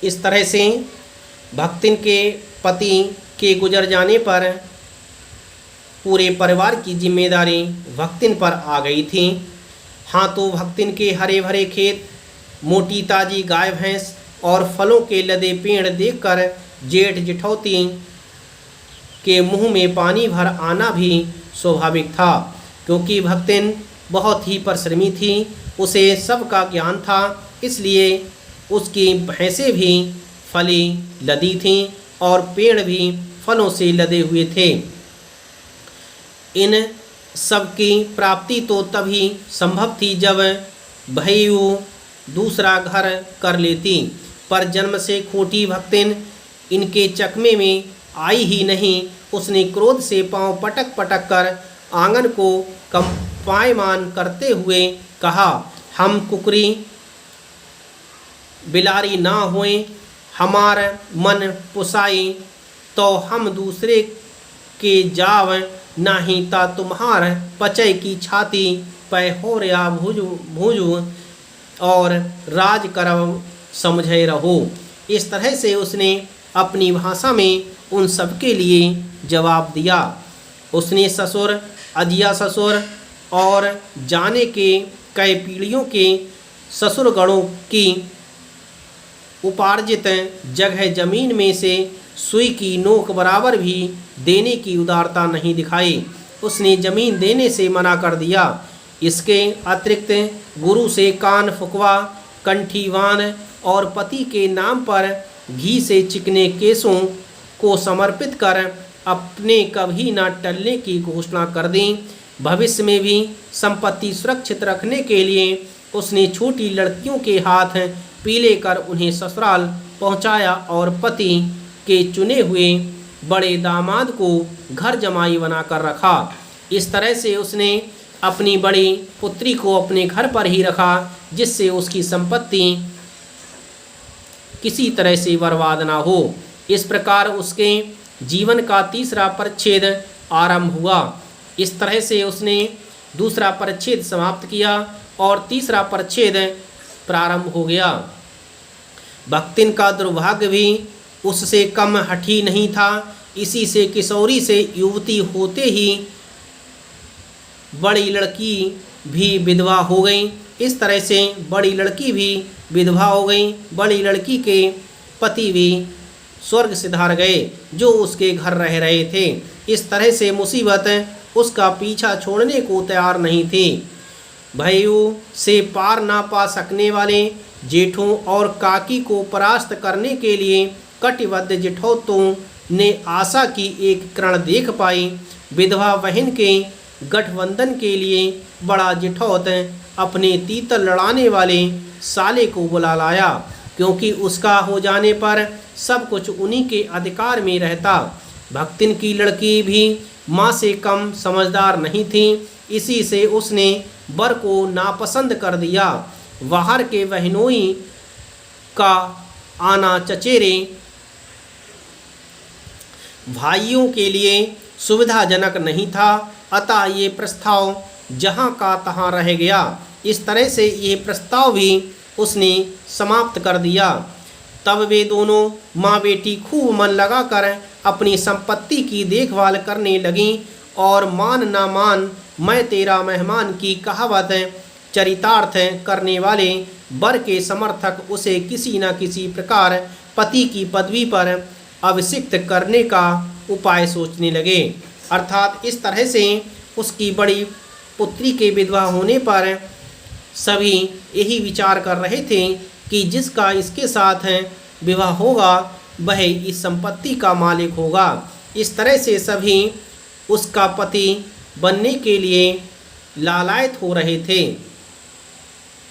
इस तरह से भक्तिन के पति के गुजर जाने पर पूरे परिवार की जिम्मेदारी भक्तिन पर आ गई थी। हाँ, तो भक्तिन के हरे भरे खेत, मोटी ताजी गाय भैंस और फलों के लदे पेड़ देखकर जेठ जेठौती के मुंह में पानी भर आना भी स्वाभाविक था, क्योंकि भक्तिन बहुत ही परिश्रमी थी। उसे सबका ज्ञान था, इसलिए उसकी भैंसें भी फली लदी थीं और पेड़ भी फलों से लदे हुए थे। इन सब की प्राप्ति तो तभी संभव थी जब भयु दूसरा घर कर लेती, पर जन्म से खोटी भक्तिन इनके चकमे में आई ही नहीं। उसने क्रोध से पांव पटक पटक कर आंगन को कंपायमान करते हुए कहा, हम कुकरी बिलारी ना होए, हमार मन पुसाई तो हम दूसरे के जाव नाही ता तुम्हार पचय की छाती पै हो रहा भुजु और राज करव समझे रहो। इस तरह से उसने अपनी भाषा में उन सबके लिए जवाब दिया। उसने ससुर, अजिया ससुर और जाने के कई पीढ़ियों के ससुरगणों की उपार्जित जगह जमीन में से सुई की नोक बराबर भी देने की उदारता नहीं दिखाई। उसने जमीन देने से मना कर दिया। इसके अतिरिक्त गुरु से कान फुकवा, कंठीवान और पति के नाम पर घी से चिकने केसों को समर्पित कर अपने कभी न टलने की घोषणा कर दी। भविष्य में भी संपत्ति सुरक्षित रखने के लिए उसने छोटी लड़कियों के हाथ पीले कर उन्हें ससुराल पहुंचाया और पति के चुने हुए बड़े दामाद को घर जमाई बनाकर रखा। इस तरह से उसने अपनी बड़ी पुत्री को अपने घर पर ही रखा, जिससे उसकी संपत्ति किसी तरह से बर्बाद ना हो। इस प्रकार उसके जीवन का तीसरा परिच्छेद आरंभ हुआ। इस तरह से उसने दूसरा परिच्छेद समाप्त किया और तीसरा परिच्छेद प्रारंभ हो गया। भक्तिन का दुर्भाग्य भी उससे कम हठी नहीं था। इसी से किशोरी से युवती होते ही बड़ी लड़की भी विधवा हो गई। इस तरह से बड़ी लड़की भी विधवा हो गई। बड़ी लड़की के पति भी स्वर्ग सिधार गए, जो उसके घर रह रहे थे। इस तरह से मुसीबत उसका पीछा छोड़ने को तैयार नहीं थी। भयु से पार ना पा सकने वाले जेठों और काकी को परास्त करने के लिए कटिबद्ध जेठौतों ने आशा की एक किरण देख पाई। विधवा बहन के गठबंधन के लिए बड़ा जेठौत अपने तीतर लड़ाने वाले साले को बुला लाया, क्योंकि उसका हो जाने पर सब कुछ उन्हीं के अधिकार में रहता। भक्तिन की लड़की भी माँ से कम समझदार नहीं थी, इसी से उसने वर को नापसंद कर दिया। बाहर के बहनोई का आना चचेरे भाइयों के लिए सुविधाजनक नहीं था, अतः ये प्रस्ताव जहाँ का तहाँ रह गया। इस तरह से ये प्रस्ताव भी उसने समाप्त कर दिया। तब वे दोनों माँ बेटी खूब मन लगाकर अपनी संपत्ति की देखभाल करने लगीं और मान ना मान मैं तेरा मेहमान की कहावत चरितार्थ करने वाले वर के समर्थक उसे किसी न किसी प्रकार पति की पदवी पर अभिषिक्त करने का उपाय सोचने लगे। अर्थात इस तरह से उसकी बड़ी पुत्री के विधवा होने पर सभी यही विचार कर रहे थे कि जिसका इसके साथ विवाह होगा वह इस संपत्ति का मालिक होगा। इस तरह से सभी उसका पति बनने के लिए लालायित हो रहे थे।